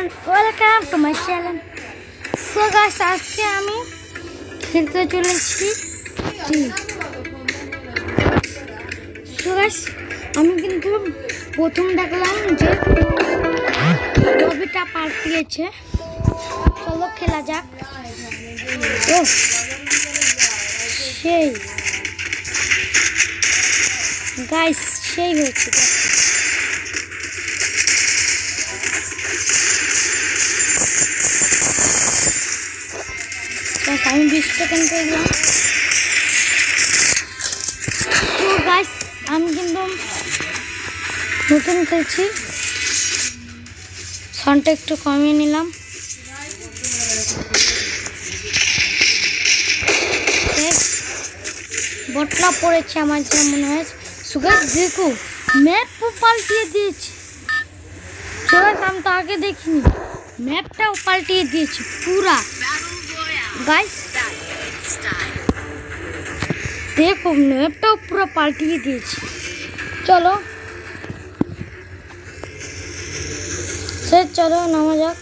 and welcome to my channel. So guys, আজকে আমি খেলতে চলেছি। So guys, আমি কিন্তু প্রথম দেখলাম যে লবিটা পাল্টিয়েছে। চলো খেলা যাক। ও সেই গাইস সেই হয়েছে। আমি 20 সেকেন্ড করলাম। তো গাইস আমি কিন্তু নতুন খেলছি, সাউন্ডটা একটু কমিয়ে নিলাম। বটলা পড়েছে আমার যা মনে হয়। সো গাইস দেখো ম্যাপ পাল্টিয়ে দিয়েছে। সো গাইস আমি তো আগে দেখিনি, ম্যাপটাও পাল্টিয়ে দিয়েছে পুরা। गाइस देखो मैपटाও পুরো পাল্টিয়ে দিয়েছে। চলো চলো নামা যাক।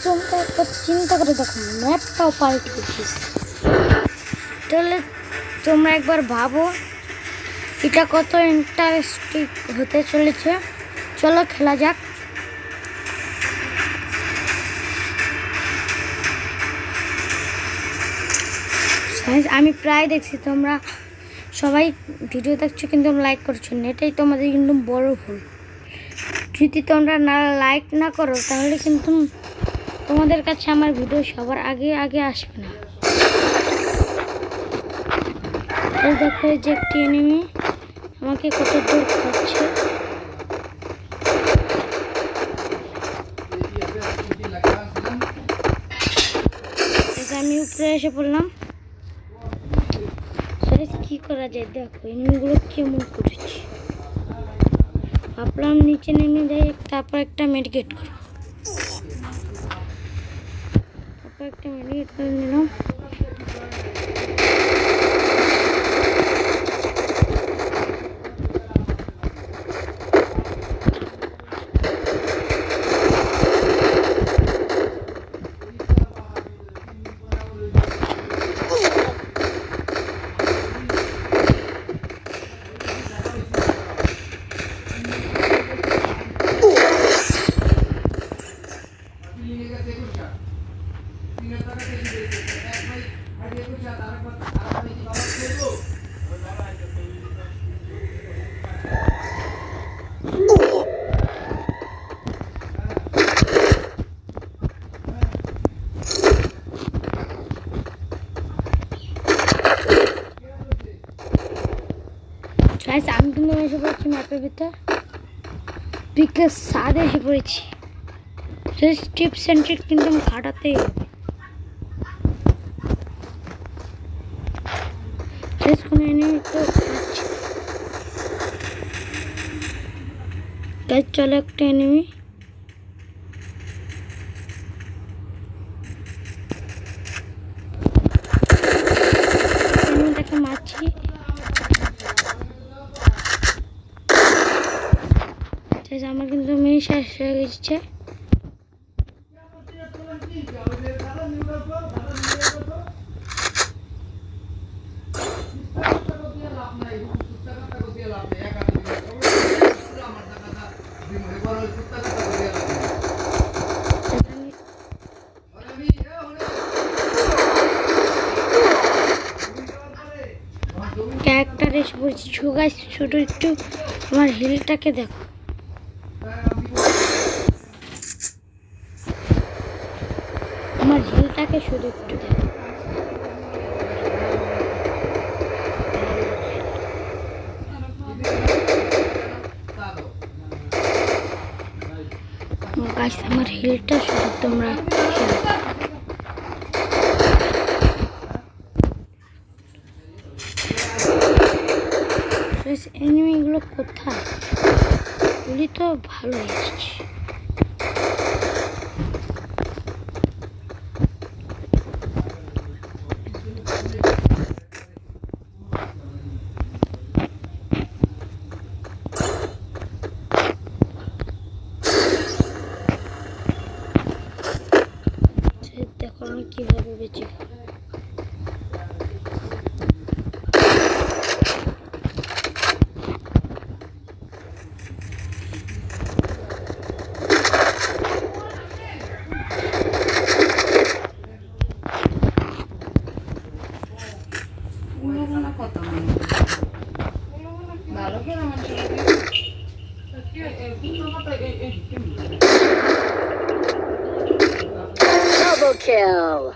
তোমরা চিন্তা করে দেখো ম্যাপটাও পাল্টিয়ে দিয়েছে। তাহলে তোমরা একবার ভাবো এটা কত ইন্টারেস্টিং হতে চলেছে। চলো খেলা যাক। আমি প্রায় দেখছি তোমরা সবাই ভিডিও দেখছো কিন্তু লাইক করছো না, এটাই তোমাদের কিন্তু বড় ভুল। যদি তোমরা না লাইক না করো তাহলে কিন্তু তোমাদের কাছে আমার ভিডিও সবার আগে আসবে না। দেখো যে একটি এনিমি আমাকে কত দূর খাচ্ছে। আমি উপরে এসে পড়লাম। কি করা যায় দেখো এনিমিগুলো কেমন করেছে। ভাবলাম নিচে নেমে যাই, তারপর একটা মেডিকেট করো। তারপর একটা মেডিকেট করে নিলাম। আমি কিন্তু এসে পড়েছি ম্যাপের ভিতর, বিকজ সাদে এসে পড়েছি। টিপস এন্ড ট্রিক কিন্তু খাটাতেই হবে। কোনো এনিমি তো চলো একটা এনিমি। এনিমিটাকে মারছি। আমার কিন্তু মেয়ে শেষ হয়ে গেছে। ক্যারেক্টার এসে পড়েছি। ছোট একটু আমার হিলটাকে দেখো। আমার হিলটাকে শুধু একটু দেখো। আমার হিলটা শুধু তোমরা এনিমিগুলো কোথায়? গুলি তো ভালো এসেছে। আমি কিভাবে বেঁচে Double kill.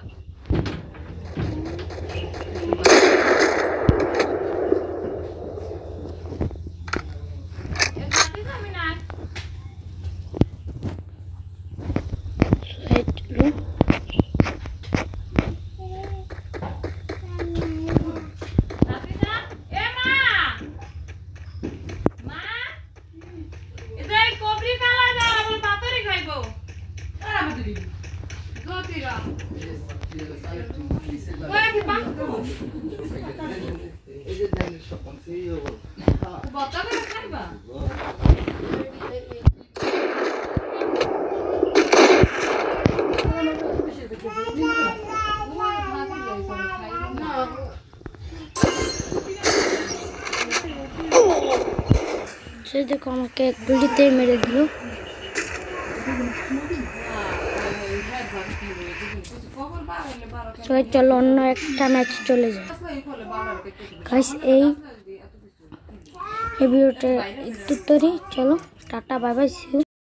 দেখো আমাকে এক গুলিতে মেরে দিল। চলো অন্য একটা ম্যাচ চলে যায়। গাইস এই ভিডিওটা একটু তৈরি, চলো tata bye bye, see you.